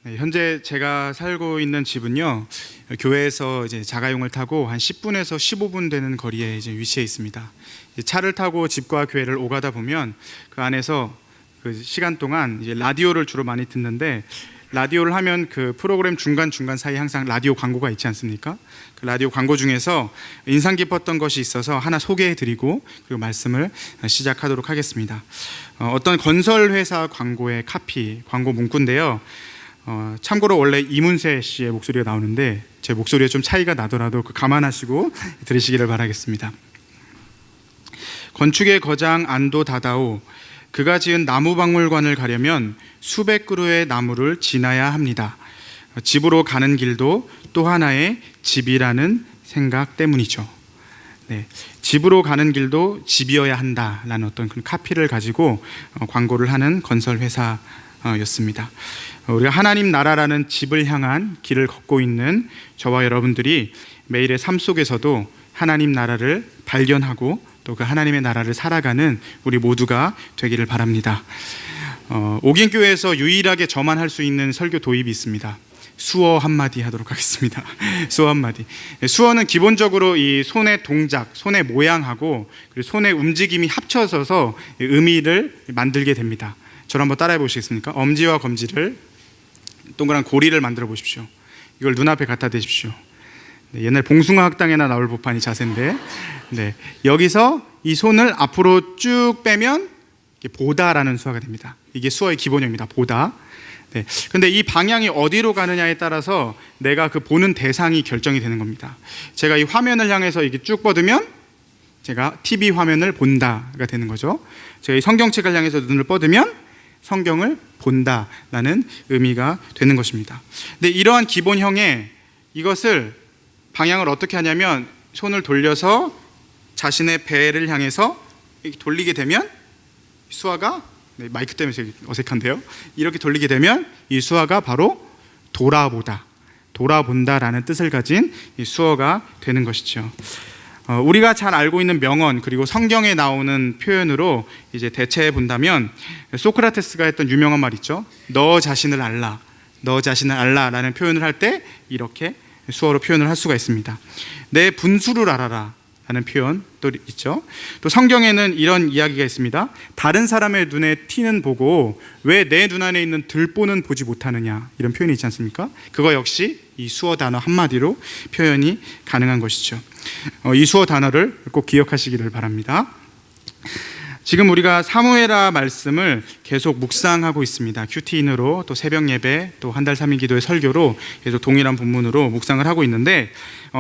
네, 현재 제가 살고 있는 집은요, 교회에서 이제 자가용을 타고 한 10분에서 15분 되는 거리에 이제 위치해 있습니다. 차를 타고 집과 교회를 오가다 보면 그 안에서 그 시간 동안 이제 라디오를 주로 많이 듣는데, 라디오를 하면 그 프로그램 중간중간 사이에 항상 라디오 광고가 있지 않습니까? 그 라디오 광고 중에서 인상 깊었던 것이 있어서 하나 소개해 드리고 그리고 말씀을 시작하도록 하겠습니다. 어떤 건설회사 광고의 카피, 광고 문구인데요. 참고로 원래 이문세 씨의 목소리가 나오는데 제 목소리에 좀 차이가 나더라도 감안하시고 들으시기를 바라겠습니다. 건축의 거장 안도 다다오, 그가 지은 나무박물관을 가려면 수백 그루의 나무를 지나야 합니다. 집으로 가는 길도 또 하나의 집이라는 생각 때문이죠. 네, 집으로 가는 길도 집이어야 한다라는 어떤 그런 카피를 가지고 광고를 하는 건설회사였습니다. 우리가 하나님 나라라는 집을 향한 길을 걷고 있는 저와 여러분들이 매일의 삶 속에서도 하나님 나라를 발견하고 또 그 하나님의 나라를 살아가는 우리 모두가 되기를 바랍니다. 옥인교회에서 유일하게 저만 할 수 있는 설교 도입이 있습니다. 수어 한마디 하도록 하겠습니다. 수어 한마디. 수어는 기본적으로 이 손의 동작, 손의 모양하고 그리고 손의 움직임이 합쳐져서 의미를 만들게 됩니다. 저를 한번 따라해 보시겠습니까? 엄지와 검지를 동그란 고리를 만들어 보십시오. 이걸 눈앞에 갖다 대십시오. 네, 옛날 봉숭아 학당에나 나올 법한 이 자세인데, 네, 여기서 이 손을 앞으로 쭉 빼면 보다라는 수어가 됩니다. 이게 수어의 기본형입니다. 보다. 네, 근데 이 방향이 어디로 가느냐에 따라서 내가 그 보는 대상이 결정이 되는 겁니다. 제가 이 화면을 향해서 이렇게 쭉 뻗으면 제가 TV 화면을 본다가 되는 거죠. 제가 이 성경책을 향해서 눈을 뻗으면 성경을 본다라는 의미가 되는 것입니다. 근데 이러한 기본형에 이것을 방향을 어떻게 하냐면 손을 돌려서 자신의 배를 향해서 이렇게 돌리게 되면 수화가, 네, 마이크 때문에 되게 어색한데요. 이렇게 돌리게 되면 이 수화가 바로 돌아보다, 돌아본다라는 뜻을 가진 이 수어가 되는 것이죠. 우리가 잘 알고 있는 명언 그리고 성경에 나오는 표현으로 이제 대체해 본다면 소크라테스가 했던 유명한 말 있죠. 너 자신을 알라, 너 자신을 알라라는 표현을 할 때 이렇게 수어로 표현을 할 수가 있습니다. 내 분수를 알아라 라는 표현 또 있죠. 또 성경에는 이런 이야기가 있습니다. 다른 사람의 눈에 티는 보고 왜 내 눈 안에 있는 들보는 보지 못하느냐, 이런 표현이 있지 않습니까? 그거 역시 이 수어 단어 한마디로 표현이 가능한 것이죠. 이 수어 단어를 꼭 기억하시기를 바랍니다. 지금 우리가 사무엘하 말씀을 계속 묵상하고 있습니다. 큐티인으로 또 새벽 예배 또 한 달 3일 기도의 설교로 계속 동일한 본문으로 묵상을 하고 있는데,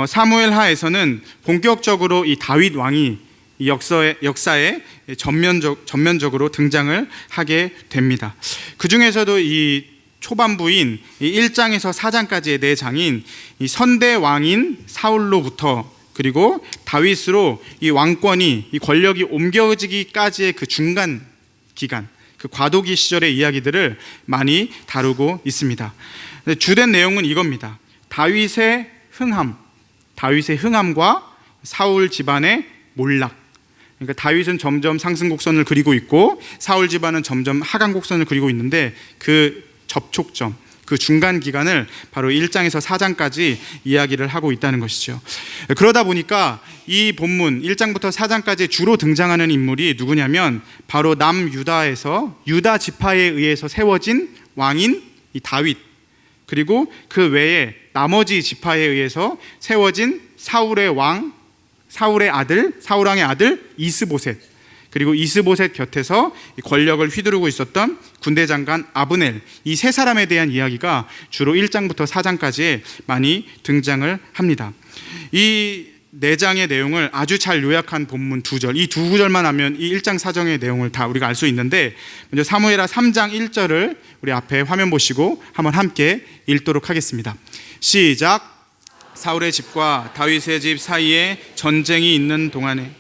사무엘하에서는 본격적으로 이 다윗 왕이 이 역사에 전면적으로 등장을 하게 됩니다. 그 중에서도 이 초반부인 이 1장에서 4장까지의 네 장인 이 선대 왕인 사울로부터 그리고 다윗으로 이 왕권이, 이 권력이 옮겨지기까지의 그 중간 기간, 그 과도기 시절의 이야기들을 많이 다루고 있습니다. 주된 내용은 이겁니다. 다윗의 흥함과 사울 집안의 몰락. 그러니까 다윗은 점점 상승 곡선을 그리고 있고 사울 집안은 점점 하강 곡선을 그리고 있는데 그 접촉점, 그 중간 기간을 바로 1장에서 4장까지 이야기를 하고 있다는 것이죠. 그러다 보니까 이 본문 1장부터 4장까지 주로 등장하는 인물이 누구냐면 바로 남유다에서 유다 지파에 의해서 세워진 왕인 이 다윗, 그리고 그 외에 나머지 지파에 의해서 세워진 사울 왕의 아들 이스보셋, 그리고 이스보셋 곁에서 권력을 휘두르고 있었던 군대 장관 아브넬, 이 세 사람에 대한 이야기가 주로 1장부터 4장까지 많이 등장을 합니다. 이 네 장의 내용을 아주 잘 요약한 본문 2절, 이 두 구절만 하면 이 1장 4장의 내용을 다 우리가 알 수 있는데, 먼저 사무엘하 3장 1절을 우리 앞에 화면 보시고 한번 함께 읽도록 하겠습니다. 시작. 사울의 집과 다윗의 집 사이에 전쟁이 있는 동안에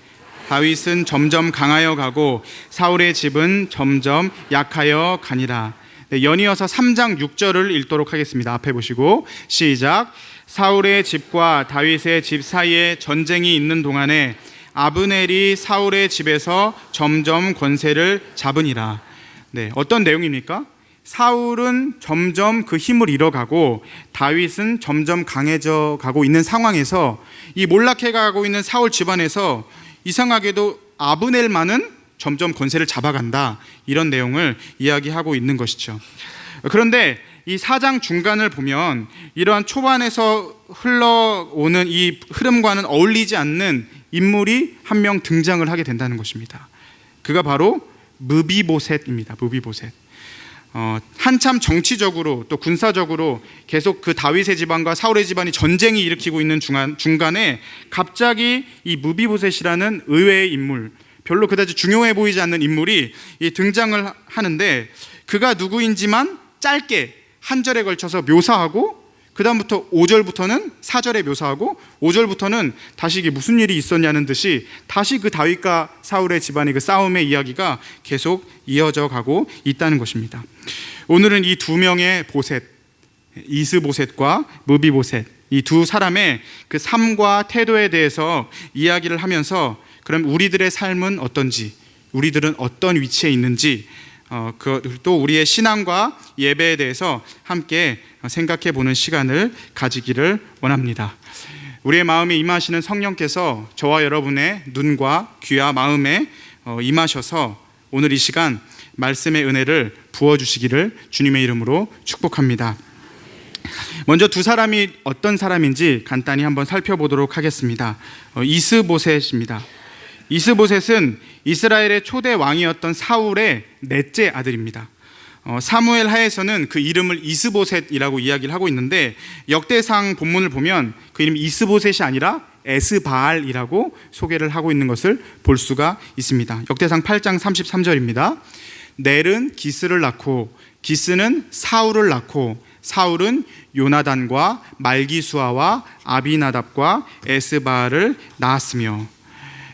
다윗은 점점 강하여 가고 사울의 집은 점점 약하여 가니라. 네, 연이어서 3장 6절을 읽도록 하겠습니다. 앞에 보시고 시작. 사울의 집과 다윗의 집 사이에 전쟁이 있는 동안에 아브넬이 사울의 집에서 점점 권세를 잡으니라. 네, 어떤 내용입니까? 사울은 점점 그 힘을 잃어가고 다윗은 점점 강해져 가고 있는 상황에서 이 몰락해 가고 있는 사울 집안에서 이상하게도 아브넬만은 점점 권세를 잡아간다, 이런 내용을 이야기하고 있는 것이죠. 그런데 이 4장 중간을 보면 이러한 초반에서 흘러오는 이 흐름과는 어울리지 않는 인물이 한 명 등장을 하게 된다는 것입니다. 그가 바로 무비보셋입니다. 무비보셋. 한참 정치적으로 또 군사적으로 계속 그 다윗의 집안과 사울의 집안이 전쟁이 일으키고 있는 중간에 갑자기 이 무비보셋이라는 의외의 인물, 별로 그다지 중요해 보이지 않는 인물이 등장을 하는데, 그가 누구인지만 짧게 한 절에 걸쳐서 묘사하고, 그 다음부터 5절부터는 4절에 묘사하고 5절부터는 다시 이게 무슨 일이 있었냐는 듯이 다시 그 다윗과 사울의 집안의 그 싸움의 이야기가 계속 이어져 가고 있다는 것입니다. 오늘은 이 두 명의 보셋, 이스보셋과 무비보셋, 이 두 사람의 그 삶과 태도에 대해서 이야기를 하면서, 그럼 우리들의 삶은 어떤지, 우리들은 어떤 위치에 있는지, 또 우리의 신앙과 예배에 대해서 함께 생각해 보는 시간을 가지기를 원합니다. 우리의 마음에 임하시는 성령께서 저와 여러분의 눈과 귀와 마음에 임하셔서 오늘 이 시간 말씀의 은혜를 부어주시기를 주님의 이름으로 축복합니다. 먼저 두 사람이 어떤 사람인지 간단히 한번 살펴보도록 하겠습니다. 이스보셋입니다. 이스보셋은 이스라엘의 초대 왕이었던 사울의 넷째 아들입니다. 사무엘 하에서는 그 이름을 이스보셋이라고 이야기를 하고 있는데, 역대상 본문을 보면 그 이름이 이스보셋이 아니라 에스바알이라고 소개를 하고 있는 것을 볼 수가 있습니다. 역대상 8장 33절입니다. 넬은 기스를 낳고 기스는 사울을 낳고 사울은 요나단과 말기수아와 아비나답과 에스바알을 낳았으며,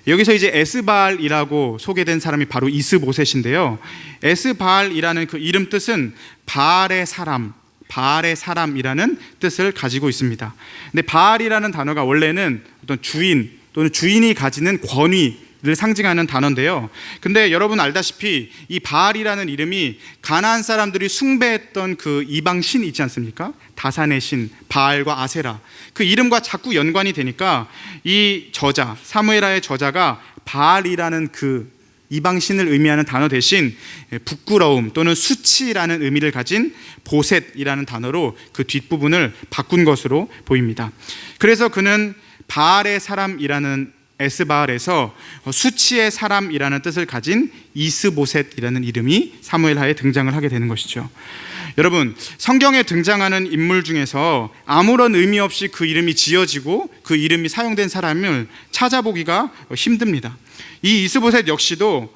여기서 이제 에스바알이라고 소개된 사람이 바로 이스보셋인데요. 에스바알이라는 그 이름 뜻은 바알의 사람, 바알의 사람이라는 뜻을 가지고 있습니다. 근데 바알이라는 단어가 원래는 어떤 주인 또는 주인이 가지는 권위를 상징하는 단어인데요. 근데 여러분 알다시피 이 바알이라는 이름이 가나안 사람들이 숭배했던 그 이방 신 있지 않습니까? 다산의 신 바알과 아세라, 그 이름과 자꾸 연관이 되니까 이 저자, 사무엘하의 저자가 바알이라는 그 이방 신을 의미하는 단어 대신 부끄러움 또는 수치라는 의미를 가진 보셋이라는 단어로 그 뒷부분을 바꾼 것으로 보입니다. 그래서 그는 바알의 사람이라는 에스바알에서 수치의 사람이라는 뜻을 가진 이스보셋이라는 이름이 사무엘하에 등장을 하게 되는 것이죠. 여러분, 성경에 등장하는 인물 중에서 아무런 의미 없이 그 이름이 지어지고 그 이름이 사용된 사람을 찾아보기가 힘듭니다. 이 이스보셋 역시도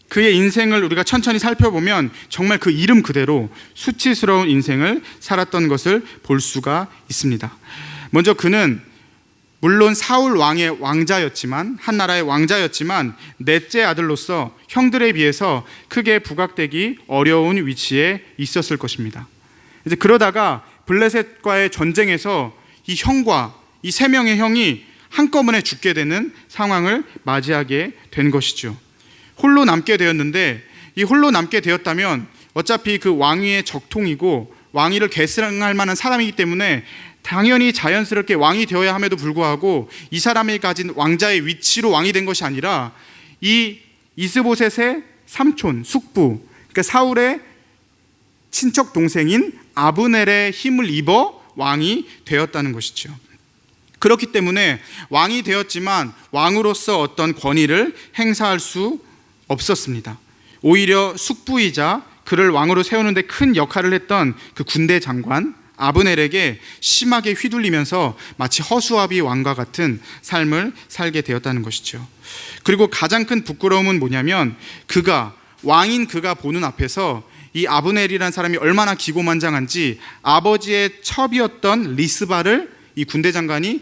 그의 인생을 우리가 천천히 살펴보면 정말 그 이름 그대로 수치스러운 인생을 살았던 것을 볼 수가 있습니다. 먼저 그는 물론 사울 왕의 왕자였지만, 한 나라의 왕자였지만 넷째 아들로서 형들에 비해서 크게 부각되기 어려운 위치에 있었을 것입니다. 이제 그러다가 블레셋과의 전쟁에서 이 형과 이 세 명의 형이 한꺼번에 죽게 되는 상황을 맞이하게 된 것이죠. 홀로 남게 되었는데, 이 홀로 남게 되었다면 어차피 그 왕위의 적통이고 왕위를 계승할 만한 사람이기 때문에 당연히 자연스럽게 왕이 되어야 함에도 불구하고 이 사람이 가진 왕자의 위치로 왕이 된 것이 아니라 이 이스보셋의 삼촌, 숙부, 그러니까 사울의 친척 동생인 아브넬의 힘을 입어 왕이 되었다는 것이죠. 그렇기 때문에 왕이 되었지만 왕으로서 어떤 권위를 행사할 수 없었습니다. 오히려 숙부이자 그를 왕으로 세우는 데 큰 역할을 했던 그 군대 장관 아브넬에게 심하게 휘둘리면서 마치 허수아비 왕과 같은 삶을 살게 되었다는 것이죠. 그리고 가장 큰 부끄러움은 뭐냐면, 왕인 그가 보는 앞에서 이 아브넬이라는 사람이 얼마나 기고만장한지 아버지의 첩이었던 리스바를 이 군대 장관이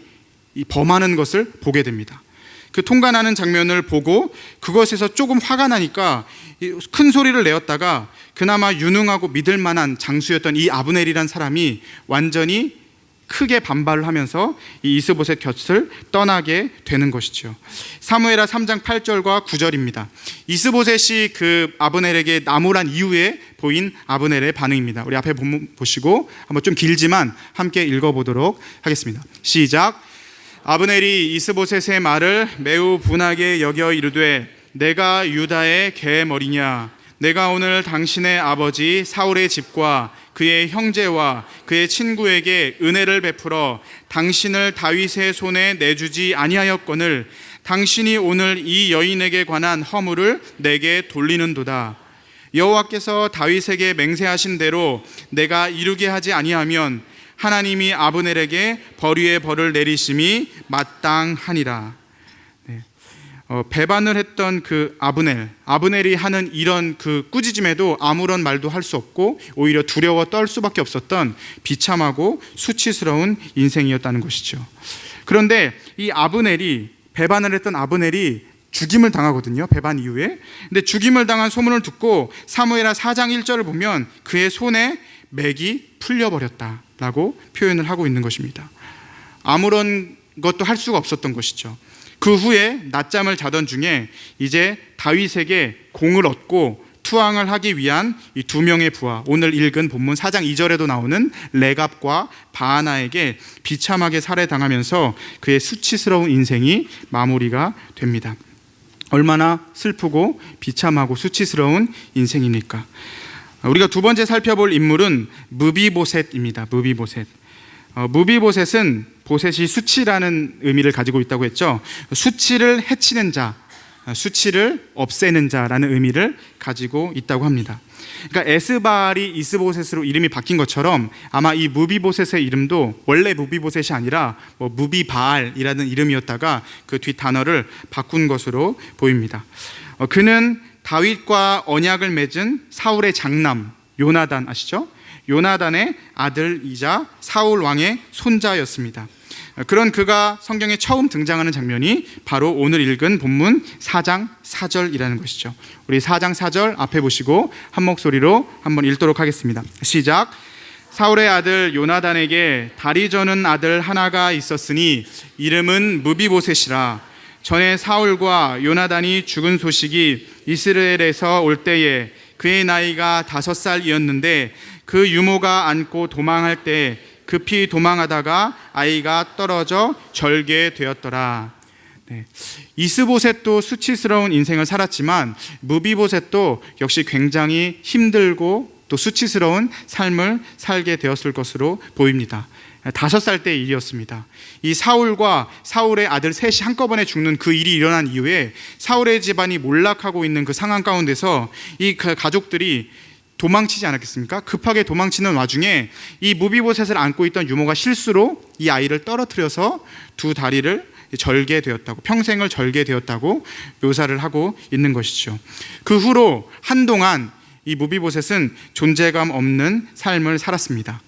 범하는 것을 보게 됩니다. 그 통관하는 장면을 보고 그것에서 조금 화가 나니까 큰 소리를 내었다가 그나마 유능하고 믿을 만한 장수였던 이 아브넬이란 사람이 완전히 크게 반발을 하면서 이 이스보셋 곁을 떠나게 되는 것이죠. 사무엘하 3장 8절과 9절입니다. 이스보셋이 그 아브넬에게 나무란 이후에 보인 아브넬의 반응입니다. 우리 앞에 본문 보시고 한번 좀 길지만 함께 읽어보도록 하겠습니다. 시작. 아브넬이 이스보셋의 말을 매우 분하게 여겨 이르되 내가 유다의 개머리냐? 내가 오늘 당신의 아버지 사울의 집과 그의 형제와 그의 친구에게 은혜를 베풀어 당신을 다윗의 손에 내주지 아니하였거늘 당신이 오늘 이 여인에게 관한 허물을 내게 돌리는도다. 여호와께서 다윗에게 맹세하신 대로 내가 이루게 하지 아니하면 하나님이 아브넬에게 벌위의 벌을 내리심이 마땅하니라. 배반을 했던 그 아브넬이 하는 이런 그 꾸짖음에도 아무런 말도 할 수 없고 오히려 두려워 떨 수밖에 없었던 비참하고 수치스러운 인생이었다는 것이죠. 그런데 이 배반을 했던 아브넬이 죽임을 당하거든요. 배반 이후에. 근데 죽임을 당한 소문을 듣고 사무엘하 4장 1절을 보면 그의 손에 맥이 풀려버렸다라고 표현을 하고 있는 것입니다. 아무런 것도 할 수가 없었던 것이죠. 그 후에 낮잠을 자던 중에 이제 다윗에게 공을 얻고 투항을 하기 위한 이 두 명의 부하, 오늘 읽은 본문 4장 2절에도 나오는 레갑과 바하나에게 비참하게 살해당하면서 그의 수치스러운 인생이 마무리가 됩니다. 얼마나 슬프고 비참하고 수치스러운 인생입니까? 우리가 두 번째 살펴볼 인물은 무비보셋입니다. 무비보셋은 보셋이 수치라는 의미를 가지고 있다고 했죠. 수치를 해치는 자, 수치를 없애는 자라는 의미를 가지고 있다고 합니다. 그러니까 에스바알이 이스보셋으로 이름이 바뀐 것처럼 아마 이 무비보셋의 이름도 원래 무비보셋이 아니라 무비바알이라는 이름이었다가 그 뒷 단어를 바꾼 것으로 보입니다. 그는 다윗과 언약을 맺은 사울의 장남 요나단 아시죠? 요나단의 아들이자 사울 왕의 손자였습니다. 그런 그가 성경에 처음 등장하는 장면이 바로 오늘 읽은 본문 4장 4절이라는 것이죠. 우리 4장 4절 앞에 보시고 한 목소리로 한번 읽도록 하겠습니다. 시작. 사울의 아들 요나단에게 다리 저는 아들 하나가 있었으니 이름은 무비보셋이라. 전에 사울과 요나단이 죽은 소식이 이스라엘에서 올 때에 그의 나이가 5살이었는데 그 유모가 안고 도망할 때 급히 도망하다가 아이가 떨어져 절개되었더라. 이스보셋도 수치스러운 인생을 살았지만 무비보셋도 역시 굉장히 힘들고 또 수치스러운 삶을 살게 되었을 것으로 보입니다. 5살 때의 일이었습니다. 이 사울과 사울의 아들 셋이 한꺼번에 죽는 그 일이 일어난 이후에 사울의 집안이 몰락하고 있는 그 상황 가운데서 이 가족들이 도망치지 않았겠습니까? 급하게 도망치는 와중에 이 무비보셋을 안고 있던 유모가 실수로 이 아이를 떨어뜨려서 두 다리를 절개되었다고, 평생을 절개되었다고 묘사를 하고 있는 것이죠. 그 후로 한동안 이 무비보셋은 존재감 없는 삶을 살았습니다.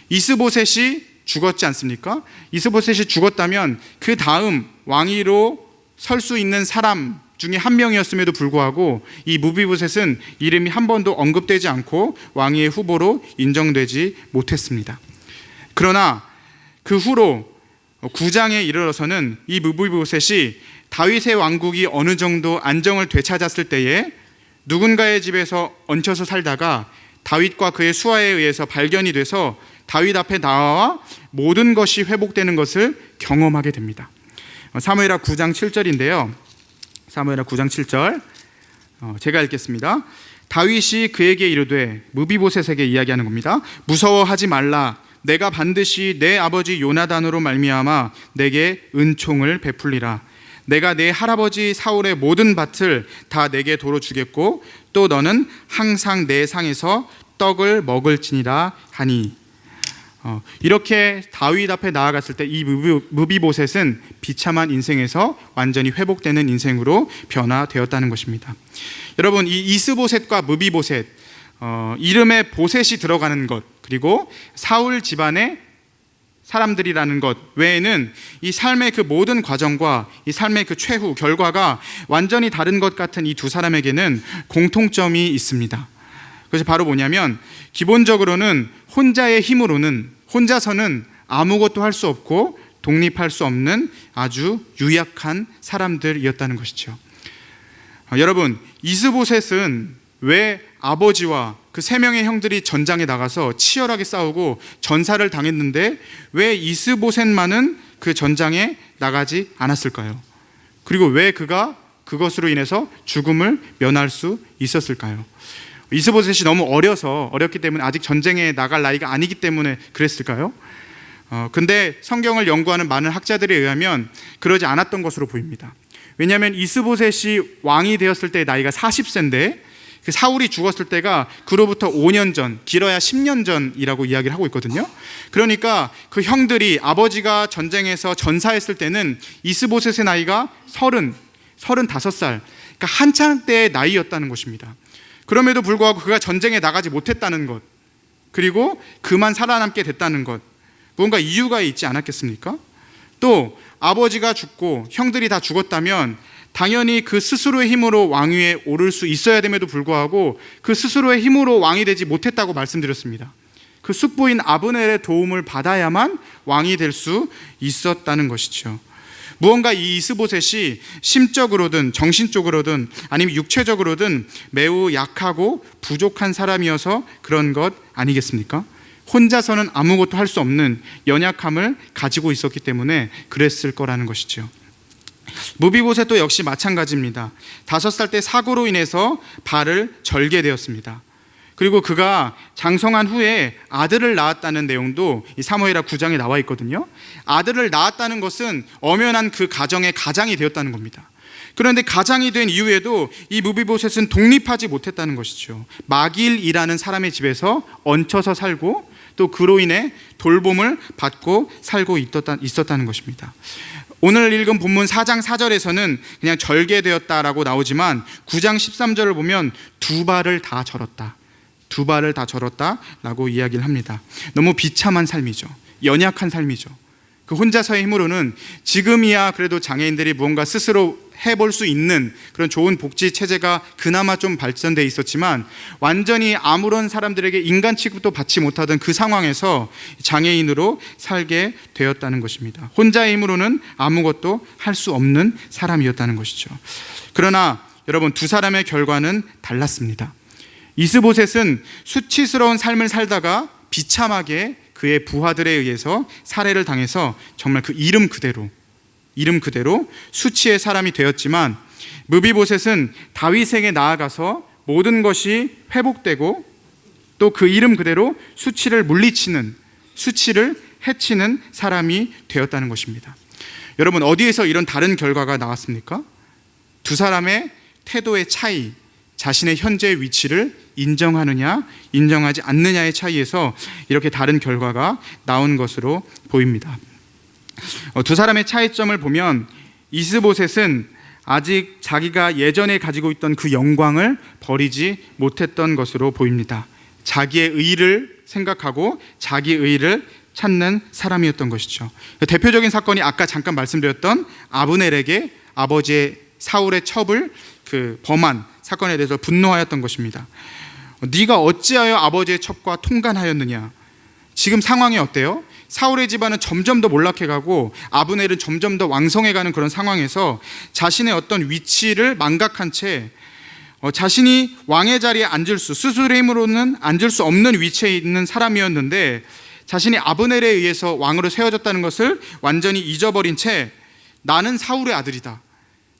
이스보셋이 죽었지 않습니까? 이스보셋이 죽었다면 그 다음 왕위로 설 수 있는 사람 중에 한 명이었음에도 불구하고 이 무비보셋은 이름이 한 번도 언급되지 않고 왕위의 후보로 인정되지 못했습니다. 그러나 그 후로 9장에 이르러서는 이 무비보셋이 다윗의 왕국이 어느 정도 안정을 되찾았을 때에 누군가의 집에서 얹혀서 살다가 다윗과 그의 수하에 의해서 발견이 돼서 다윗 앞에 나와 모든 것이 회복되는 것을 경험하게 됩니다. 사무엘하 9장 7절인데요. 사무엘하 9장 7절 제가 읽겠습니다. 다윗이 그에게 이르되, 무비보셋에게 이야기하는 겁니다. 무서워하지 말라. 내가 반드시 내 아버지 요나단으로 말미암아 내게 은총을 베풀리라. 내가 내 할아버지 사울의 모든 밭을 다 내게 도로 주겠고 또 너는 항상 내 상에서 떡을 먹을지니라 하니. 이렇게 다윗 앞에 나아갔을 때 이 무비보셋은 비참한 인생에서 완전히 회복되는 인생으로 변화되었다는 것입니다. 여러분, 이 이스보셋과 무비보셋, 이름에 보셋이 들어가는 것, 그리고 사울 집안의 사람들이라는 것 외에는 이 삶의 그 모든 과정과 이 삶의 그 최후 결과가 완전히 다른 것 같은 이 두 사람에게는 공통점이 있습니다. 그것이 바로 뭐냐면, 기본적으로는 혼자서는 아무것도 할 수 없고 독립할 수 없는 아주 유약한 사람들이었다는 것이죠. 여러분, 이스보셋은 왜 아버지와 그 세 명의 형들이 전장에 나가서 치열하게 싸우고 전사를 당했는데 왜 이스보셋만은 그 전장에 나가지 않았을까요? 그리고 왜 그가 그것으로 인해서 죽음을 면할 수 있었을까요? 이스보셋이 너무 어렸기 때문에 아직 전쟁에 나갈 나이가 아니기 때문에 그랬을까요? 근데 성경을 연구하는 많은 학자들에 의하면 그러지 않았던 것으로 보입니다. 왜냐하면 이스보셋이 왕이 되었을 때 나이가 40세인데 그 사울이 죽었을 때가 그로부터 5년 전, 길어야 10년 전이라고 이야기를 하고 있거든요. 그러니까 그 형들이 아버지가 전쟁에서 전사했을 때는 이스보셋의 나이가 35살, 그러니까 한창 때의 나이였다는 것입니다. 그럼에도 불구하고 그가 전쟁에 나가지 못했다는 것, 그리고 그만 살아남게 됐다는 것, 뭔가 이유가 있지 않았겠습니까? 또 아버지가 죽고 형들이 다 죽었다면 당연히 그 스스로의 힘으로 왕위에 오를 수 있어야 됨에도 불구하고 그 스스로의 힘으로 왕이 되지 못했다고 말씀드렸습니다. 그 숙부인 아브넬의 도움을 받아야만 왕이 될 수 있었다는 것이죠. 무언가 이 이스보셋이 심적으로든 정신적으로든 아니면 육체적으로든 매우 약하고 부족한 사람이어서 그런 것 아니겠습니까? 혼자서는 아무것도 할 수 없는 연약함을 가지고 있었기 때문에 그랬을 거라는 것이죠. 무비보셋도 역시 마찬가지입니다. 5살 때 사고로 인해서 발을 절게 되었습니다. 그리고 그가 장성한 후에 아들을 낳았다는 내용도 이 사무엘하 9장에 나와 있거든요. 아들을 낳았다는 것은 엄연한 그 가정의 가장이 되었다는 겁니다. 그런데 가장이 된 이후에도 이 무비보셋은 독립하지 못했다는 것이죠. 마길이라는 사람의 집에서 얹혀서 살고 또 그로 인해 돌봄을 받고 살고 있었다는 것입니다. 오늘 읽은 본문 4장 4절에서는 그냥 절개되었다라고 나오지만 9장 13절을 보면 두 발을 다 절었다라고 이야기를 합니다. 너무 비참한 삶이죠. 연약한 삶이죠. 그 혼자서의 힘으로는 지금이야 그래도 장애인들이 무언가 스스로 해볼 수 있는 그런 좋은 복지 체제가 그나마 좀 발전돼 있었지만 완전히 아무런 사람들에게 인간 취급도 받지 못하던 그 상황에서 장애인으로 살게 되었다는 것입니다. 혼자의 힘으로는 아무것도 할 수 없는 사람이었다는 것이죠. 그러나 여러분, 두 사람의 결과는 달랐습니다. 이스보셋은 수치스러운 삶을 살다가 비참하게 그의 부하들에 의해서 살해를 당해서 정말 그 이름 그대로 수치의 사람이 되었지만, 무비보셋은 다윗에게 나아가서 모든 것이 회복되고 또 그 이름 그대로 수치를 물리치는, 수치를 해치는 사람이 되었다는 것입니다. 여러분, 어디에서 이런 다른 결과가 나왔습니까? 두 사람의 태도의 차이, 자신의 현재의 위치를 인정하느냐 인정하지 않느냐의 차이에서 이렇게 다른 결과가 나온 것으로 보입니다. 두 사람의 차이점을 보면 이스보셋은 아직 자기가 예전에 가지고 있던 그 영광을 버리지 못했던 것으로 보입니다. 자기의 의를 생각하고 자기의 의를 찾는 사람이었던 것이죠. 대표적인 사건이 아까 잠깐 말씀드렸던 아브넬에게 아버지의 사울의 첩을 범한 사건에 대해서 분노하였던 것입니다. 네가 어찌하여 아버지의 첩과 통간하였느냐. 지금 상황이 어때요? 사울의 집안은 점점 더 몰락해가고 아브넬은 점점 더 왕성해가는 그런 상황에서 자신의 어떤 위치를 망각한 채 자신이 왕의 자리에 스스로의 힘으로는 앉을 수 없는 위치에 있는 사람이었는데 자신이 아브넬에 의해서 왕으로 세워졌다는 것을 완전히 잊어버린 채 나는 사울의 아들이다,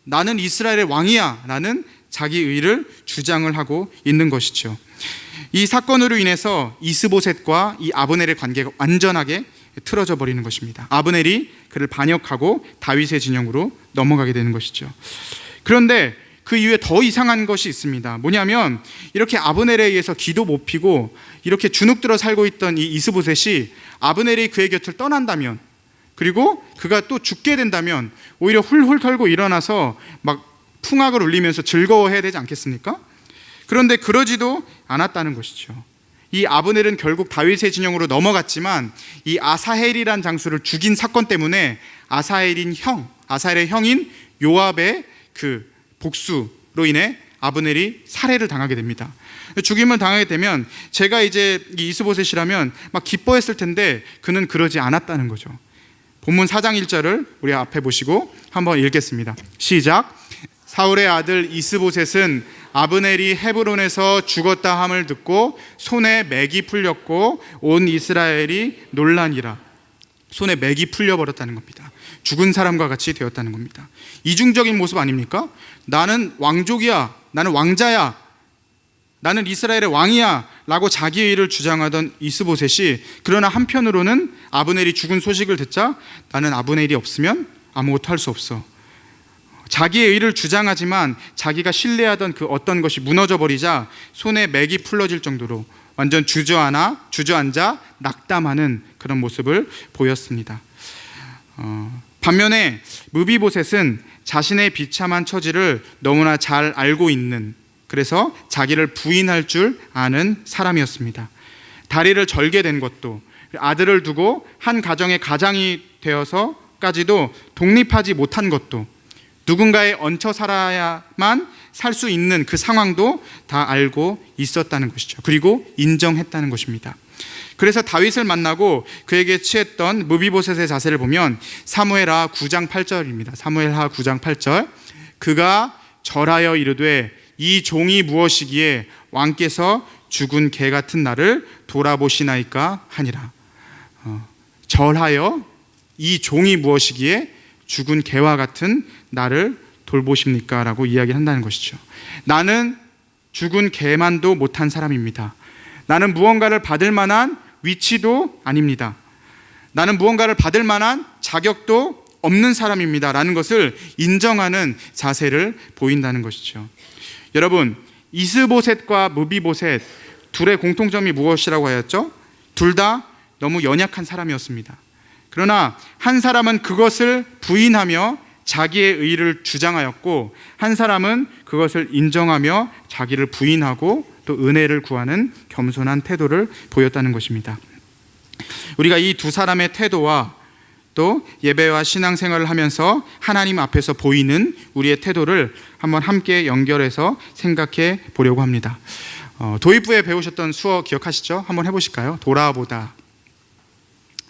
나는 이스라엘의 왕이야 라는 자기 의를 주장을 하고 있는 것이죠. 이 사건으로 인해서 이스보셋과 이 아브넬의 관계가 완전하게 틀어져 버리는 것입니다. 아브넬이 그를 반역하고 다윗의 진영으로 넘어가게 되는 것이죠. 그런데 그 이후에 더 이상한 것이 있습니다. 뭐냐면 이렇게 아브넬에 의해서 기도 못 피고 이렇게 주눅들어 살고 있던 이 이스보셋이 아브넬이 그의 곁을 떠난다면, 그리고 그가 또 죽게 된다면 오히려 훌훌 털고 일어나서 막 풍악을 울리면서 즐거워해야 되지 않겠습니까? 그런데 그러지도 않았다는 것이죠. 이 아브넬은 결국 다윗의 진영으로 넘어갔지만 이 아사헬이란 장수를 죽인 사건 때문에 아사헬의 형인 요압의 그 복수로 인해 아브넬이 살해를 당하게 됩니다. 죽임을 당하게 되면 제가 이제 이 이스보셋이라면 막 기뻐했을 텐데 그는 그러지 않았다는 거죠. 본문 4장 1절을 우리 앞에 보시고 한번 읽겠습니다. 시작. 사울의 아들 이스보셋은 아브넬이 헤브론에서 죽었다 함을 듣고 손에 맥이 풀렸고 온 이스라엘이 놀라니라. 손에 맥이 풀려버렸다는 겁니다. 죽은 사람과 같이 되었다는 겁니다. 이중적인 모습 아닙니까? 나는 왕족이야, 나는 왕자야, 나는 이스라엘의 왕이야 라고 자기의 일을 주장하던 이스보셋이, 그러나 한편으로는 아브넬이 죽은 소식을 듣자 나는 아브넬이 없으면 아무것도 할 수 없어, 자기의 의를 주장하지만 자기가 신뢰하던 그 어떤 것이 무너져 버리자 손에 맥이 풀러질 정도로 완전 주저앉아 낙담하는 그런 모습을 보였습니다. 반면에 무비보셋은 자신의 비참한 처지를 너무나 잘 알고 있는, 그래서 자기를 부인할 줄 아는 사람이었습니다. 다리를 절게 된 것도, 아들을 두고 한 가정의 가장이 되어서까지도 독립하지 못한 것도, 누군가에 얹혀 살아야만 살 수 있는 그 상황도 다 알고 있었다는 것이죠. 그리고 인정했다는 것입니다. 그래서 다윗을 만나고 그에게 취했던 무비보셋의 자세를 보면 사무엘하 9장 8절입니다. 사무엘하 9장 8절. 그가 절하여 이르되 이 종이 무엇이기에 왕께서 죽은 개 같은 나를 돌아보시나이까 하니라. 절하여 이 종이 무엇이기에 죽은 개와 같은 나를 돌보십니까? 라고 이야기를 한다는 것이죠. 나는 죽은 개만도 못한 사람입니다. 나는 무언가를 받을 만한 위치도 아닙니다. 나는 무언가를 받을 만한 자격도 없는 사람입니다 라는 것을 인정하는 자세를 보인다는 것이죠. 여러분, 이스보셋과 무비보셋 둘의 공통점이 무엇이라고 하였죠? 둘 다 너무 연약한 사람이었습니다. 그러나 한 사람은 그것을 부인하며 자기의 의를 주장하였고, 한 사람은 그것을 인정하며 자기를 부인하고 또 은혜를 구하는 겸손한 태도를 보였다는 것입니다. 우리가 이 두 사람의 태도와 또 예배와 신앙생활을 하면서 하나님 앞에서 보이는 우리의 태도를 한번 함께 연결해서 생각해 보려고 합니다. 도입부에 배우셨던 수어 기억하시죠? 한번 해보실까요? 돌아보다.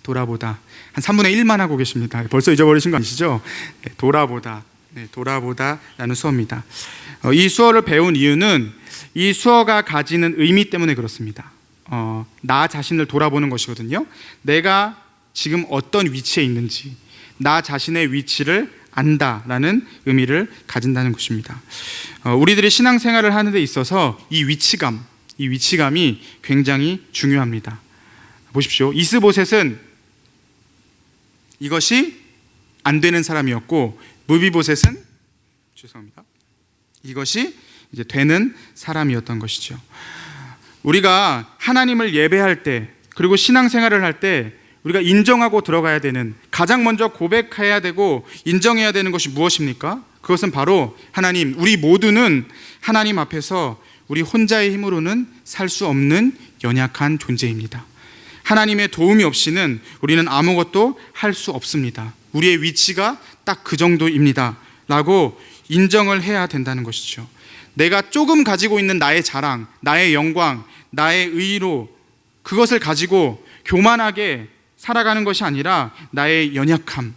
한 3분의 1만 하고 계십니다. 벌써 잊어버리신 거 아니시죠? 네, 돌아보다라는 수어입니다. 이 수어를 배운 이유는 이 수어가 가지는 의미 때문에 그렇습니다. 나 자신을 돌아보는 것이거든요. 내가 지금 어떤 위치에 있는지, 나 자신의 위치를 안다라는 의미를 가진다는 것입니다. 우리들이 신앙생활을 하는 데 있어서 이 위치감이 굉장히 중요합니다. 보십시오. 이스보셋은 이것이 안 되는 사람이었고, 무비보셋은 이것이 이제 되는 사람이었던 것이죠. 우리가 하나님을 예배할 때, 그리고 신앙생활을 할 때 우리가 인정하고 들어가야 되는, 가장 먼저 고백해야 되고 인정해야 되는 것이 무엇입니까? 그것은 바로 하나님, 우리 모두는 하나님 앞에서 우리 혼자의 힘으로는 살 수 없는 연약한 존재입니다. 하나님의 도움이 없이는 우리는 아무것도 할 수 없습니다. 우리의 위치가 딱 그 정도입니다 라고 인정을 해야 된다는 것이죠. 내가 조금 가지고 있는 나의 자랑, 나의 영광, 나의 의로, 그것을 가지고 교만하게 살아가는 것이 아니라 나의 연약함,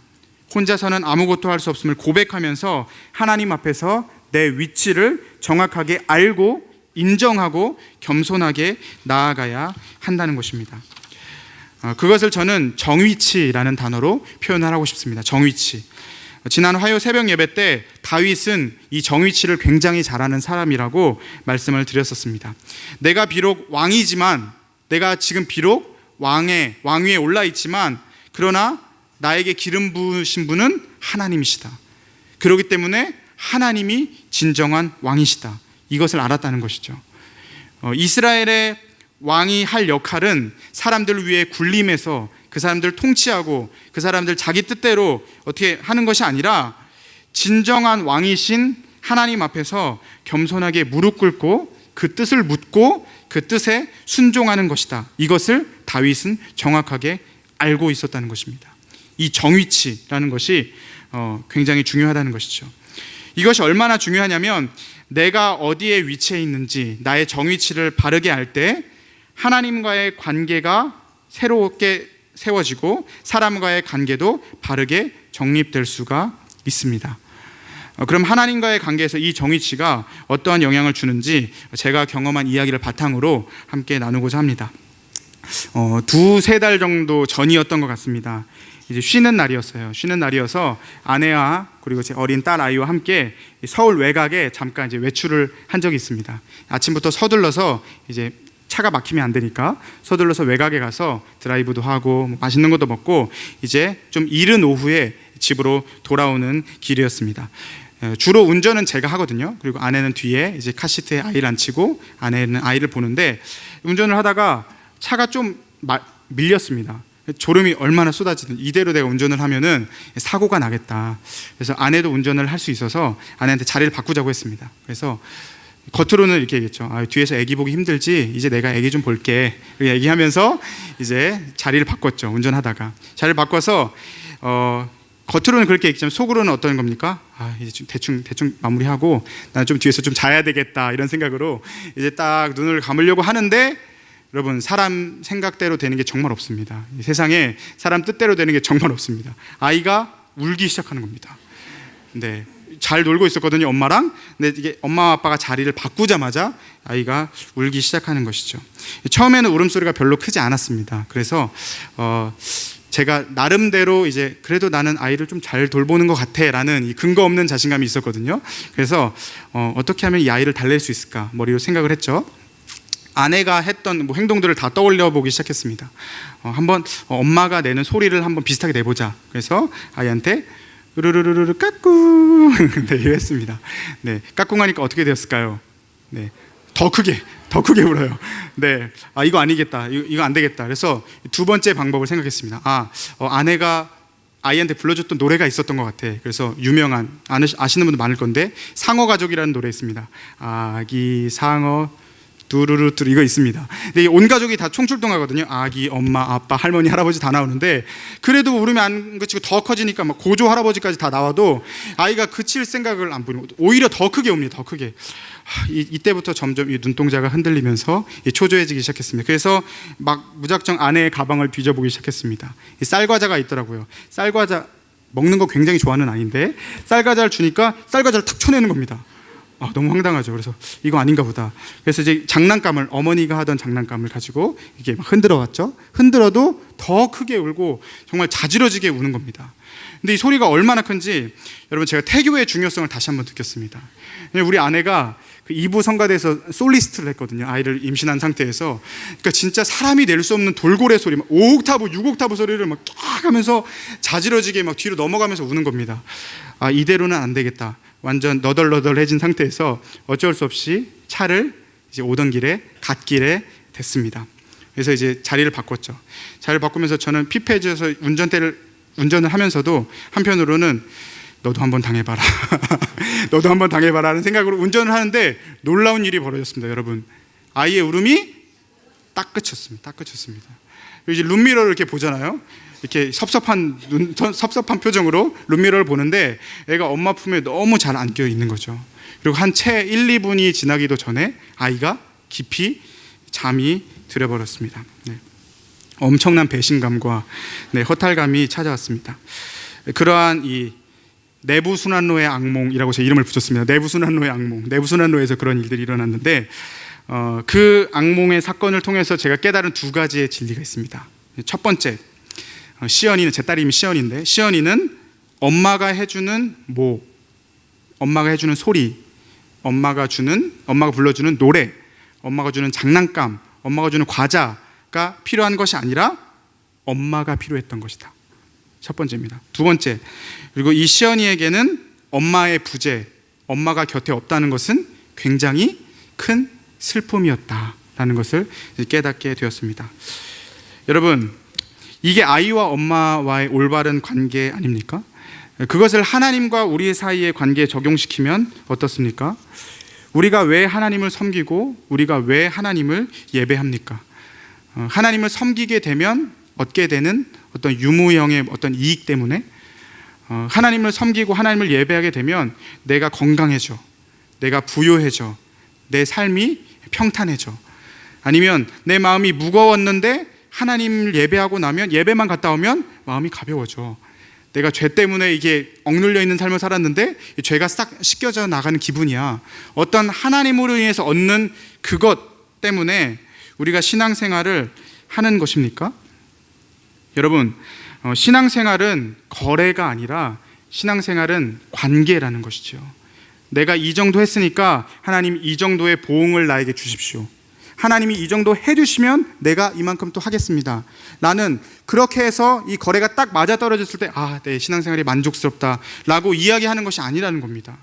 혼자서는 아무것도 할 수 없음을 고백하면서 하나님 앞에서 내 위치를 정확하게 알고 인정하고 겸손하게 나아가야 한다는 것입니다. 그것을 저는 정위치라는 단어로 표현을 하고 싶습니다. 정위치. 지난 화요 새벽 예배 때 다윗은 이 정위치를 굉장히 잘하는 사람이라고 말씀을 드렸었습니다. 내가 비록 왕이지만, 내가 지금 비록 왕 위에 올라 있지만, 그러나 나에게 기름 부으신 분은 하나님이시다. 그렇기 때문에 하나님이 진정한 왕이시다. 이것을 알았다는 것이죠. 이스라엘의 왕이 할 역할은 사람들 위에 군림해서 그 사람들 통치하고 그 사람들 자기 뜻대로 어떻게 하는 것이 아니라 진정한 왕이신 하나님 앞에서 겸손하게 무릎 꿇고 그 뜻을 묻고 그 뜻에 순종하는 것이다. 이것을 다윗은 정확하게 알고 있었다는 것입니다. 이 정위치라는 것이 굉장히 중요하다는 것이죠. 이것이 얼마나 중요하냐면 내가 어디에 위치해 있는지 나의 정위치를 바르게 알 때 하나님과의 관계가 새롭게 세워지고 사람과의 관계도 바르게 정립될 수가 있습니다. 그럼 하나님과의 관계에서 이 정위치가 어떠한 영향을 주는지 제가 경험한 이야기를 바탕으로 함께 나누고자 합니다. 2-3달 정도 전이었던 것 같습니다. 이제 쉬는 날이었어요. 쉬는 날이어서 아내와 그리고 제 어린 딸 아이와 함께 서울 외곽에 잠깐 이제 외출을 한 적이 있습니다. 아침부터 서둘러서 이제 차가 막히면 안 되니까 서둘러서 외곽에 가서 드라이브도 하고 맛있는 것도 먹고 이제 좀 이른 오후에 집으로 돌아오는 길이었습니다. 주로 운전은 제가 하거든요. 그리고 아내는 뒤에 이제 카시트에 아이를 앉히고 아내는 아이를 보는데 운전을 하다가 차가 좀 밀렸습니다. 졸음이 얼마나 쏟아지든 이대로 내가 운전을 하면은 사고가 나겠다. 그래서 아내도 운전을 할 수 있어서 아내한테 자리를 바꾸자고 했습니다. 그래서 겉으로는 이렇게 얘기했죠. 뒤에서 애기 보기 힘들지 이제 내가 애기 좀 볼게 이렇게 얘기하면서 이제 자리를 바꿨죠. 운전하다가 자리를 바꿔서 겉으로는 그렇게 얘기했지만 속으로는 어떤 겁니까? 이제 좀 대충 마무리하고 나는 좀 뒤에서 좀 자야 되겠다 이런 생각으로 이제 딱 눈을 감으려고 하는데 여러분 사람 생각대로 되는 게 정말 없습니다. 이 세상에 사람 뜻대로 되는 게 정말 없습니다. 아이가 울기 시작하는 겁니다. 네, 잘 놀고 있었거든요, 엄마랑. 근데 이게 엄마 아빠가 자리를 바꾸자마자 아이가 울기 시작하는 것이죠. 처음에는 울음소리가 별로 크지 않았습니다. 그래서 제가 나름대로 이제 그래도 나는 아이를 좀 잘 돌보는 것 같아라는 이 근거 없는 자신감이 있었거든요. 그래서 어떻게 하면 이 아이를 달랠 수 있을까 머리로 생각을 했죠. 아내가 했던 행동들을 다 떠올려 보기 시작했습니다. 한번 엄마가 내는 소리를 한번 비슷하게 내보자. 그래서 아이한테 으르르르르 까꿍 네, 이랬습니다. 네, 까꿍 하니까 어떻게 되었을까요? 네, 더 크게 울어요. 네, 이거 아니겠다. 이거 안 되겠다. 그래서 두 번째 방법을 생각했습니다. 아내가 아이한테 불러줬던 노래가 있었던 것 같아. 그래서 유명한 아시는 분도 많을 건데 상어 가족이라는 노래 있습니다. 아기 상어 두루루뚜루 이거 있습니다. 근데 온 가족이 다 총출동하거든요. 아기, 엄마, 아빠, 할머니, 할아버지 다 나오는데 그래도 울음이 안 그치고 더 커지니까 막 고조 할아버지까지 다 나와도 아이가 그칠 생각을 안 보이고 오히려 더 크게 옵니다. 더 크게. 이때부터 점점 이 눈동자가 흔들리면서 초조해지기 시작했습니다. 그래서 막 무작정 아내의 가방을 뒤져보기 시작했습니다. 쌀과자가 있더라고요. 쌀과자 먹는 거 굉장히 좋아하는 아이인데 쌀과자를 주니까 쌀과자를 탁 쳐내는 겁니다. 너무 황당하죠. 그래서 이거 아닌가 보다. 그래서 이제 장난감을 어머니가 하던 장난감을 가지고 이게 막 흔들어 왔죠. 흔들어도 더 크게 울고 정말 자지러지게 우는 겁니다. 근데 이 소리가 얼마나 큰지 여러분 제가 태교의 중요성을 다시 한번 느꼈습니다. 우리 아내가 그 2부 성가대에서 솔리스트를 했거든요. 아이를 임신한 상태에서. 그러니까 진짜 사람이 낼 수 없는 돌고래 소리, 막 5옥타브, 6옥타브 소리를 막 쫙 하면서 자지러지게 막 뒤로 넘어가면서 우는 겁니다. 이대로는 안 되겠다. 완전 너덜너덜해진 상태에서 어쩔 수 없이 차를 이제 오던 길에 갓길에 댔습니다. 그래서 이제 자리를 바꿨죠. 자리를 바꾸면서 저는 피폐해져서 운전을 하면서도 한편으로는 너도 한번 당해봐라. 너도 한번 당해봐라 하는 생각으로 운전을 하는데 놀라운 일이 벌어졌습니다. 여러분, 아이의 울음이 딱 그쳤습니다. 그리고 이제 룸미러를 이렇게 보잖아요. 이렇게 섭섭한 표정으로 룸미러를 보는데 애가 엄마 품에 너무 잘 안겨 있는 거죠. 그리고 한 채 1-2분이 지나기도 전에 아이가 깊이 잠이 들어버렸습니다. 네. 엄청난 배신감과 허탈감이 찾아왔습니다. 그러한 이 내부순환로의 악몽이라고 제 이름을 붙였습니다. 내부순환로의 악몽. 내부순환로에서 그런 일들이 일어났는데 그 악몽의 사건을 통해서 제가 깨달은 2가지의 진리가 있습니다. 첫 번째, 시연이는, 제 딸 이름이 시연인데 시연이는 엄마가 해주는 엄마가 해주는 소리, 엄마가 불러주는 노래, 엄마가 주는 장난감, 엄마가 주는 과자가 필요한 것이 아니라 엄마가 필요했던 것이다. 첫 번째입니다. 두 번째, 그리고 이 시연이에게는 엄마의 부재, 엄마가 곁에 없다는 것은 굉장히 큰 슬픔이었다라는 것을 깨닫게 되었습니다. 여러분, 이게 아이와 엄마와의 올바른 관계 아닙니까? 그것을 하나님과 우리 사이의 관계에 적용시키면 어떻습니까? 우리가 왜 하나님을 섬기고 우리가 왜 하나님을 예배합니까? 하나님을 섬기게 되면 얻게 되는 어떤 유무형의 어떤 이익 때문에 하나님을 섬기고 하나님을 예배하게 되면 내가 건강해져, 내가 부요해져, 내 삶이 평탄해져. 아니면 내 마음이 무거웠는데 하나님을 예배하고 나면, 예배만 갔다 오면 마음이 가벼워져. 내가 죄 때문에 이게 억눌려 있는 삶을 살았는데 죄가 싹 씻겨져 나가는 기분이야. 어떤 하나님으로 인해서 얻는 그것 때문에 우리가 신앙생활을 하는 것입니까? 여러분, 신앙생활은 거래가 아니라 신앙생활은 관계라는 것이죠. 내가 이 정도 했으니까 하나님 이 정도의 보응을 나에게 주십시오. 하나님이 이 정도 해주시면 내가 이만큼 또 하겠습니다. 나는 그렇게 해서 이 거래가 딱 맞아떨어졌을 때 내 신앙생활이 만족스럽다 라고 이야기하는 것이 아니라는 겁니다.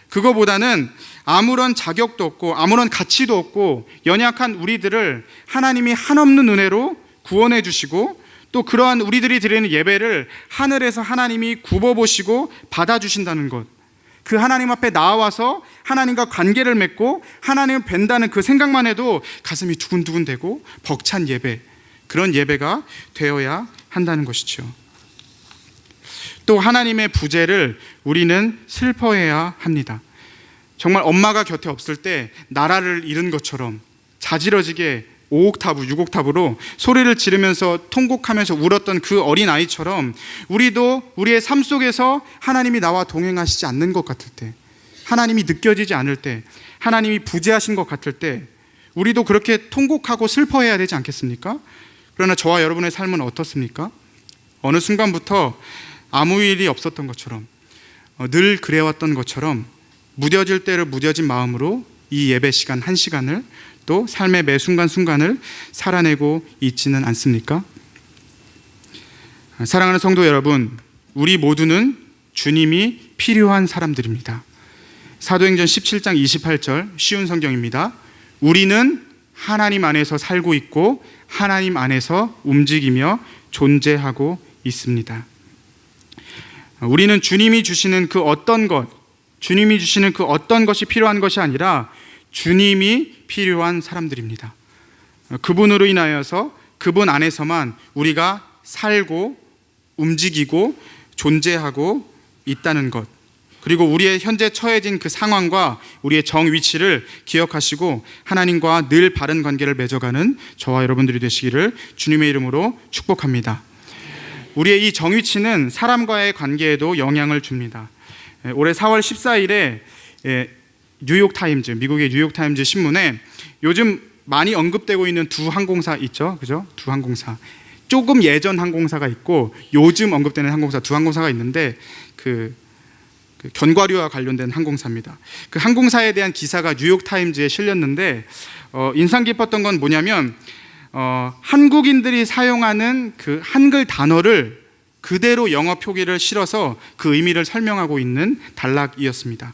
그거보다는 아무런 자격도 없고 아무런 가치도 없고 연약한 우리들을 하나님이 한없는 은혜로 구원해 주시고, 또 그러한 우리들이 드리는 예배를 하늘에서 하나님이 굽어보시고 받아주신다는 것, 그 하나님 앞에 나와서 하나님과 관계를 맺고 하나님을 뵌다는 그 생각만 해도 가슴이 두근두근되고 벅찬 예배, 그런 예배가 되어야 한다는 것이죠. 또 하나님의 부재를 우리는 슬퍼해야 합니다. 정말 엄마가 곁에 없을 때 나라를 잃은 것처럼 자지러지게 5옥타브, 6옥타브로 소리를 지르면서 통곡하면서 울었던 그 어린아이처럼 우리도 우리의 삶 속에서 하나님이 나와 동행하시지 않는 것 같을 때, 하나님이 느껴지지 않을 때, 하나님이 부재하신 것 같을 때 우리도 그렇게 통곡하고 슬퍼해야 되지 않겠습니까? 그러나 저와 여러분의 삶은 어떻습니까? 어느 순간부터 아무 일이 없었던 것처럼, 늘 그래왔던 것처럼 무뎌질 때를 무뎌진 마음으로 이 예배 시간 한 시간을, 또 삶의 매 순간순간을 살아내고 있지는 않습니까? 사랑하는 성도 여러분, 우리 모두는 주님이 필요한 사람들입니다. 사도행전 17장 28절, 쉬운 성경입니다. 우리는 하나님 안에서 살고 있고 하나님 안에서 움직이며 존재하고 있습니다. 우리는 주님이 주시는 그 어떤 것이 필요한 것이 아니라 주님이 필요한 사람들입니다. 그분으로 인하여서 그분 안에서만 우리가 살고 움직이고 존재하고 있다는 것, 그리고 우리의 현재 처해진 그 상황과 우리의 정 위치를 기억하시고 하나님과 늘 바른 관계를 맺어가는 저와 여러분들이 되시기를 주님의 이름으로 축복합니다. 우리의 이 정위치는 사람과의 관계에도 영향을 줍니다. 올해 4월 14일에 뉴욕타임즈, 미국의 뉴욕타임즈 신문에 요즘 많이 언급되고 있는 두 항공사 있죠, 그죠? 두 항공사, 조금 예전 항공사가 있고 요즘 언급되는 항공사, 두 항공사가 있는데 그 견과류와 관련된 항공사입니다. 그 항공사에 대한 기사가 뉴욕타임즈에 실렸는데 인상 깊었던 건 뭐냐면 한국인들이 사용하는 그 한글 단어를 그대로 영어 표기를 실어서 그 의미를 설명하고 있는 단락이었습니다.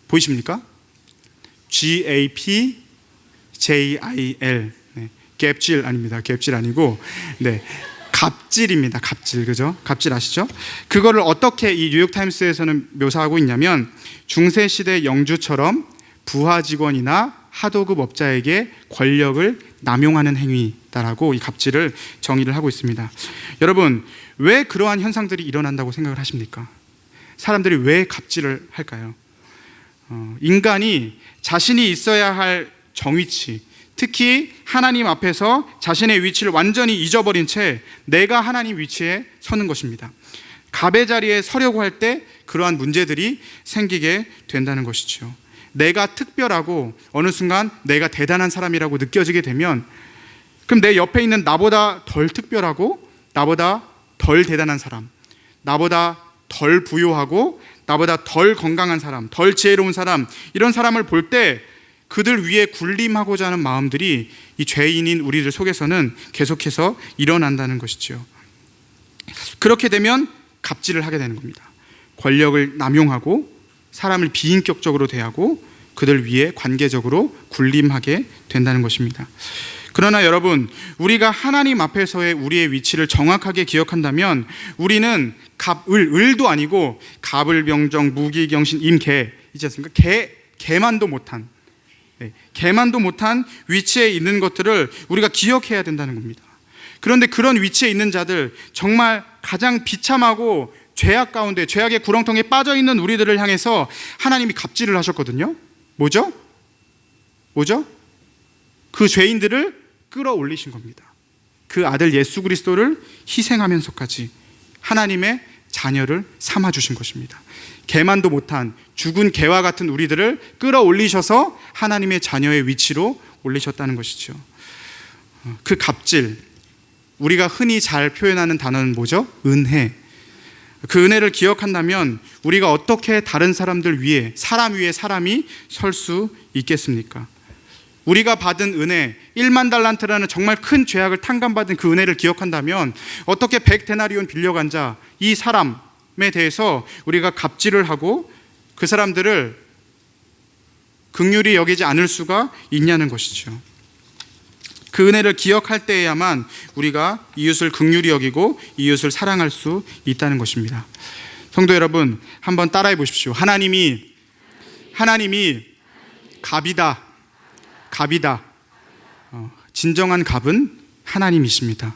보이십니까? GAPJIL, 갭질 아닙니다. 갭질 아니고 갑질입니다. 갑질, 그죠? 갑질 아시죠? 그거를 어떻게 이 뉴욕타임스에서는 묘사하고 있냐면, 중세시대 영주처럼 부하 직원이나 하도급 업자에게 권력을 남용하는 행위다라고 이 갑질을 정의를 하고 있습니다. 여러분, 왜 그러한 현상들이 일어난다고 생각을 하십니까? 사람들이 왜 갑질을 할까요? 인간이 자신이 있어야 할 정위치, 특히 하나님 앞에서 자신의 위치를 완전히 잊어버린 채 내가 하나님 위치에 서는 것입니다. 갑의 자리에 서려고 할 때 그러한 문제들이 생기게 된다는 것이죠. 내가 특별하고 어느 순간 내가 대단한 사람이라고 느껴지게 되면, 그럼 내 옆에 있는 나보다 덜 특별하고 나보다 덜 대단한 사람, 나보다 덜 부유하고 나보다 덜 건강한 사람, 덜 지혜로운 사람, 이런 사람을 볼 때 그들 위에 군림하고자 하는 마음들이 이 죄인인 우리들 속에서는 계속해서 일어난다는 것이죠. 그렇게 되면 갑질을 하게 되는 겁니다. 권력을 남용하고 사람을 비인격적으로 대하고 그들 위에 관계적으로 군림하게 된다는 것입니다. 그러나 여러분, 우리가 하나님 앞에서의 우리의 위치를 정확하게 기억한다면 우리는 을도 아니고 갑을병정, 무기경신, 임계 있지 않습니까? 개만도 못한 위치에 있는 것들을 우리가 기억해야 된다는 겁니다. 그런데 그런 위치에 있는 자들, 정말 가장 비참하고 죄악 가운데, 죄악의 구렁텅이에 빠져 있는 우리들을 향해서 하나님이 갑질을 하셨거든요. 뭐죠? 그 죄인들을 끌어올리신 겁니다. 그 아들 예수 그리스도를 희생하면서까지 하나님의 자녀를 삼아주신 것입니다. 개만도 못한 죽은 개와 같은 우리들을 끌어올리셔서 하나님의 자녀의 위치로 올리셨다는 것이죠. 그 갑질, 우리가 흔히 잘 표현하는 단어는 뭐죠? 은혜. 그 은혜를 기억한다면 우리가 어떻게 다른 사람들 위에, 사람 위에 사람이 설 수 있겠습니까? 우리가 받은 은혜, 1만 달란트라는 정말 큰 죄악을 탕감받은 그 은혜를 기억한다면 어떻게 100데나리온 빌려간 자, 이 사람에 대해서 우리가 갑질을 하고 그 사람들을 긍휼히 여기지 않을 수가 있냐는 것이죠. 그 은혜를 기억할 때에야만 우리가 이웃을 긍휼히 여기고 이웃을 사랑할 수 있다는 것입니다. 성도 여러분, 한번 따라해 보십시오. 하나님이 갑이다. 진정한 갑은 하나님이십니다.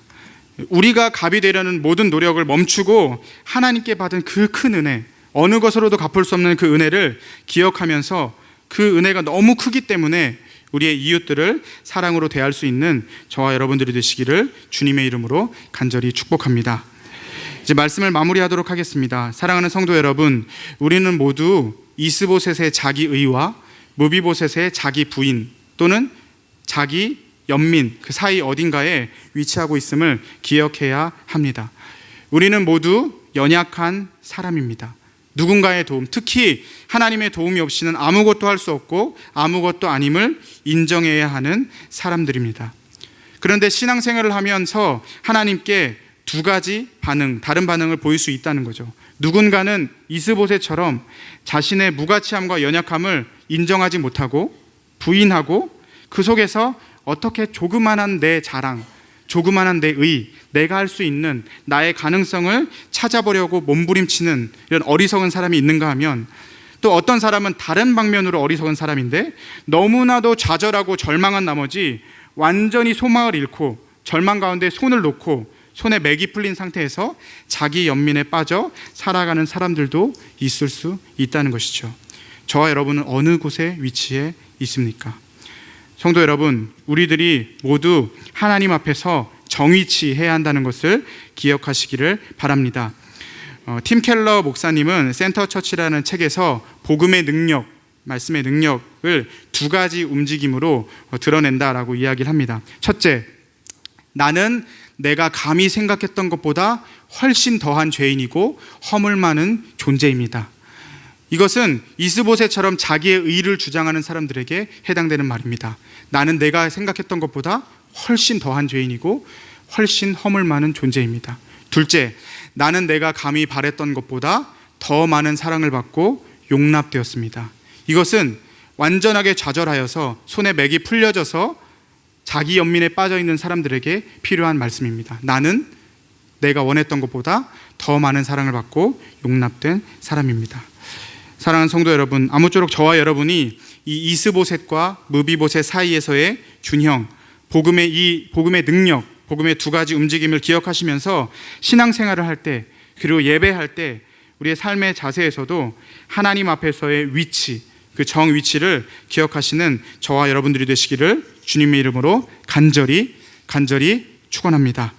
우리가 갑이 되려는 모든 노력을 멈추고 하나님께 받은 그 큰 은혜, 어느 것으로도 갚을 수 없는 그 은혜를 기억하면서 그 은혜가 너무 크기 때문에 우리의 이웃들을 사랑으로 대할 수 있는 저와 여러분들이 되시기를 주님의 이름으로 간절히 축복합니다. 이제 말씀을 마무리하도록 하겠습니다. 사랑하는 성도 여러분, 우리는 모두 이스보셋의 자기 의와 무비보셋의 자기 부인 또는 자기 연민, 그 사이 어딘가에 위치하고 있음을 기억해야 합니다. 우리는 모두 연약한 사람입니다. 누군가의 도움, 특히 하나님의 도움이 없이는 아무것도 할 수 없고 아무것도 아님을 인정해야 하는 사람들입니다. 그런데 신앙생활을 하면서 하나님께 두 가지 반응, 다른 반응을 보일 수 있다는 거죠. 누군가는 이스보셋처럼 자신의 무가치함과 연약함을 인정하지 못하고 부인하고 그 속에서 어떻게 조그만한 내 자랑, 조그만한 내 의, 내가 할 수 있는 나의 가능성을 찾아보려고 몸부림치는 이런 어리석은 사람이 있는가 하면, 또 어떤 사람은 다른 방면으로 어리석은 사람인데 너무나도 좌절하고 절망한 나머지 완전히 소망을 잃고 절망 가운데 손을 놓고 손에 맥이 풀린 상태에서 자기 연민에 빠져 살아가는 사람들도 있을 수 있다는 것이죠. 저와 여러분은 어느 곳에 위치해 있습니까? 성도 여러분, 우리들이 모두 하나님 앞에서 정위치해야 한다는 것을 기억하시기를 바랍니다. 팀 켈러 목사님은 센터 처치라는 책에서 복음의 능력, 말씀의 능력을 두 가지 움직임으로 드러낸다라고 이야기를 합니다. 첫째, 나는 내가 감히 생각했던 것보다 훨씬 더한 죄인이고 허물 많은 존재입니다. 이것은 이스보셋처럼 자기의 의를 주장하는 사람들에게 해당되는 말입니다. 나는 내가 생각했던 것보다 훨씬 더한 죄인이고 훨씬 허물 많은 존재입니다. 둘째, 나는 내가 감히 바랬던 것보다 더 많은 사랑을 받고 용납되었습니다. 이것은 완전하게 좌절하여서 손에 맥이 풀려져서 자기 연민에 빠져 있는 사람들에게 필요한 말씀입니다. 나는 내가 원했던 것보다 더 많은 사랑을 받고 용납된 사람입니다. 사랑하는 성도 여러분, 아무쪼록 저와 여러분이 이 이스보셋과 무비보셋 사이에서의 균형, 복음의 능력, 복음의 두 가지 움직임을 기억하시면서 신앙생활을 할 때, 그리고 예배할 때 우리의 삶의 자세에서도 하나님 앞에서의 위치, 그 정위치를 기억하시는 저와 여러분들이 되시기를 주님의 이름으로 간절히 축원합니다.